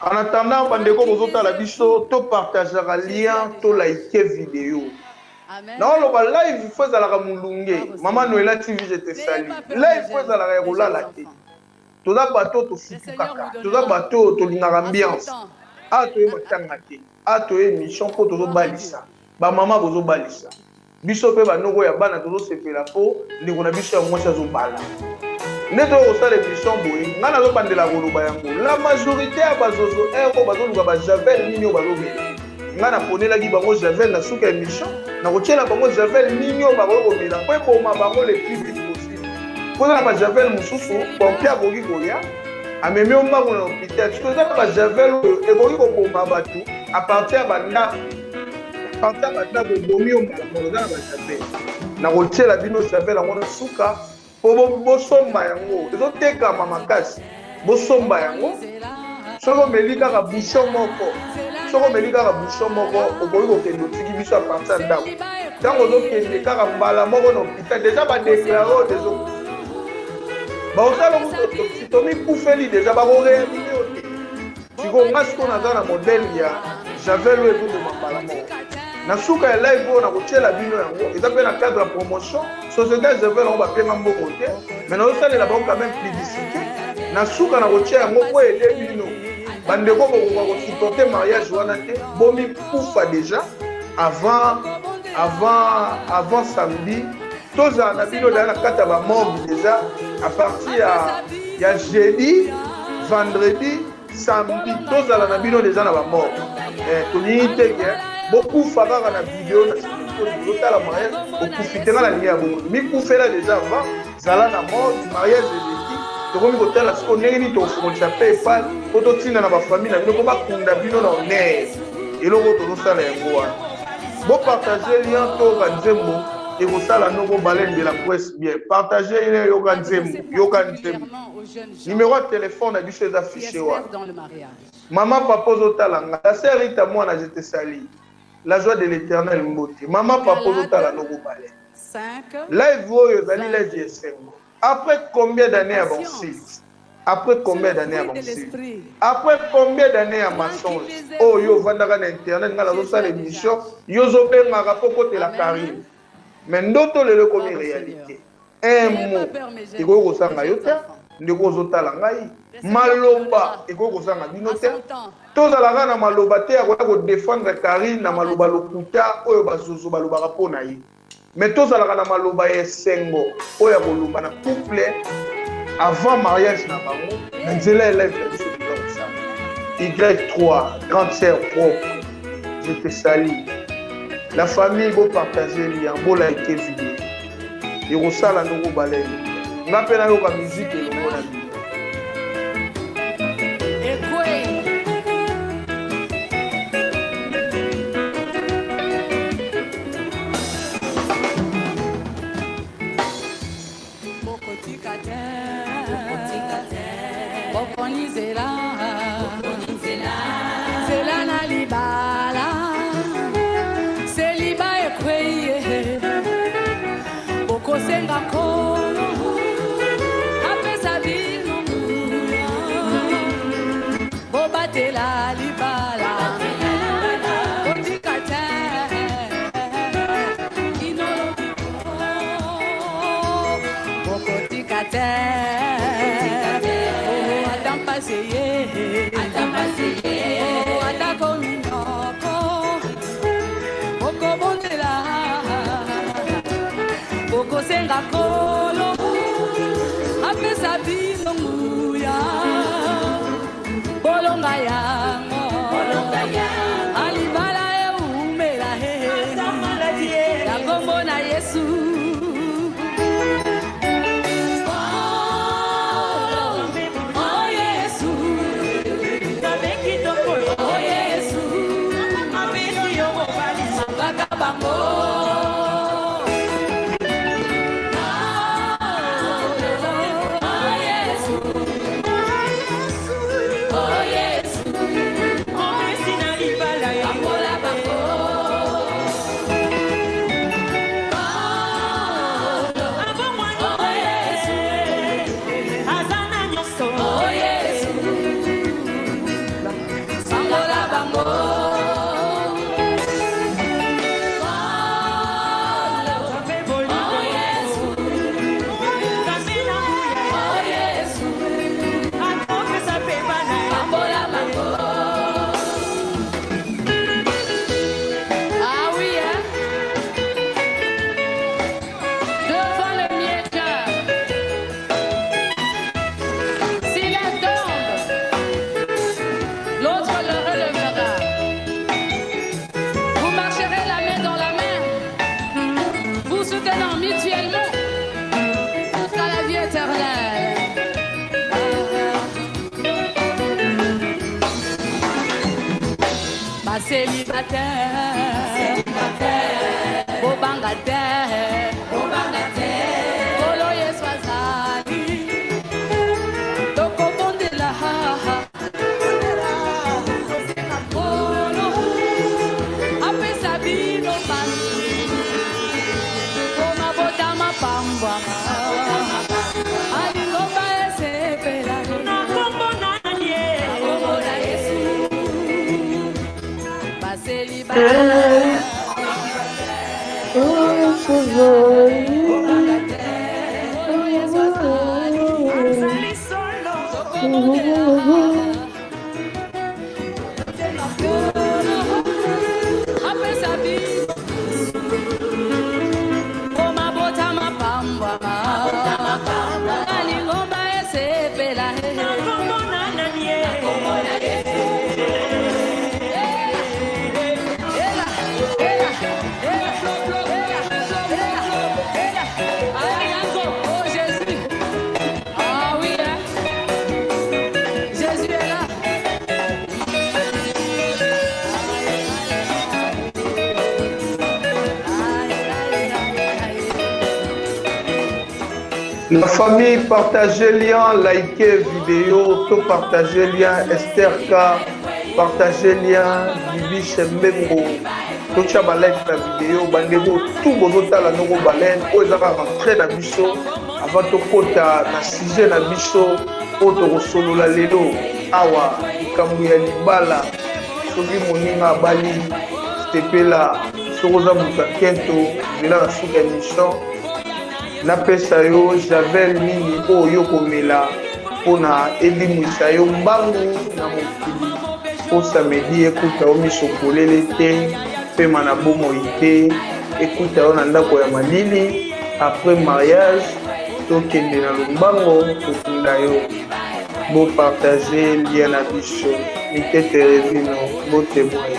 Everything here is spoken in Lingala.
En attendant, bandeko bozota la biso, to partagera lien, to like vidéo. Non, le live faut à la ramulunge. Maman Noëlla TV je te salue. Live faut à la roula la té. Tout ça bateau to futu kaka. Tout ça bateau to lina ambiance. Ah to e matanga té. Ah to e mission po to balisa. Ba maman bozo balisa. Biso pe ba noko ya bana to sepela po, ndeko na biso ya mwasi zo bala. Neto osala émission boye nga nazobandela koloba yango la majorité ya bazozo ero bazoluka bajavel nini oyo balobela nga naponelaki bango javel na suka ya émission nakotiela bango javel nini oyo bakolomela po eboma bango le plus vite possible mpoza na bajavel mosusu pompi akoki koya amemi ombango na hôpital siko eza na bajavel oyo ekoki koboma bato apartir ya bandako ebomi yo malamono eza na bajavel nakotiela bino javel yango na suka bosomba yango ezotekama makasi bosomba yango soko omeli kaka bouchon moko okoki kokende otiki biso ya parti ya ndako ntango ozokende kaka mbala moko na hôpital deja badeklare oyo dezo baosala moto tomikufeli deja bakoreanime yo te siko nga siko naza na modele ya javel oyo ezoboma mbala moko na suka ya live oyo nakotiela bino yango eza mpe na cadre ya promotion société ya javel yango bapenga mboko te mais nazosalela bango quand même publicité na suka nakotia yango po ede bino bandeko bokoka kosupporte mariage wana te bomikufa déjà avant samedi tozala na bino daya na kati ya bamorgue déjà à partir ya jeudi vendredi samedi tozala na bino déjà na bamorgue tolingi teke bokufa kaka na video na ozotala mariage okufitenga na linia ya bongo mikufela déjà avant zala na mort mariage eleki tokomi kotala siko ndenge nini tokofungolisa mpe epai po totinda na bafamille na bino po bakunda bino na honneur eloko tozosala yango wana bopartage lien toyoka nzembo ekosala noko balendela presse bien partage ile yoka nzembo numéro ya telefone na biso eza affiché wana mama papa ozotala nga la sœur Rita mwana je te salue. La joie de l'éternel mbote. Maman papa ozotala noko balé. Live oyo ezali live yesengo. Après combien d'années avancées? Après combien d'années avancées? Après combien d'années à mensonge? Oh yo vandaka na internet nga lazosala émission yo zobengaka po kotela carrière. Mais ndoto lelo komi réalité. Un mot ekoki kosanga yo te ndeko ozotala ngai maloba ekoki kosanga bino te tozalaka na maloba te akoya kodefendre Karine na maloba lokuta oyo bazozo balobaka mpo na ye mais tozalaka na maloba ya esengo oyo akoloba na couple avant mariage na bango na nzela ya life ya biso likosana Y3 grande sœur propre je te salue la famille bopartage lien bolike vidéo ekosala ndoko balele nga mpe nayoka miziki elongo na bino Kolo apesa bino nguya bolonga yango alibala eumela he yakombo na Yesu Aliba Célibataire, Bobanga terre, Kolo Yesu azali, Toko bondela, Kolo, apesa bino bantu, Koma bota mapambwa, Alingoba esepela, Nakombo na Yesu, Célibataire. La famille, partagez lien, likez vidéo, tout partagez lien, Esther K, partagez lien, Bibi Chembengo, tout ça balèque la vidéo, bandego, tout bozota la nogo balène, où ils ont rentré la bicho, avant de kota, na sujet la bicho, auto solo la lelo, awa, ikamouya libala, sobi moninga bali, stepela, soroza moutakento, vila na souka mission, napesa yo javel mingi oyo komela mpona elimwisa yo mbangu na mokili po samedi ekuta yo misokolele te pema na bomoi te ekuta yo na ndako ya malili après mariage tokende na lombango tokunda yo bopartage lien na biso mitetere vino botemoye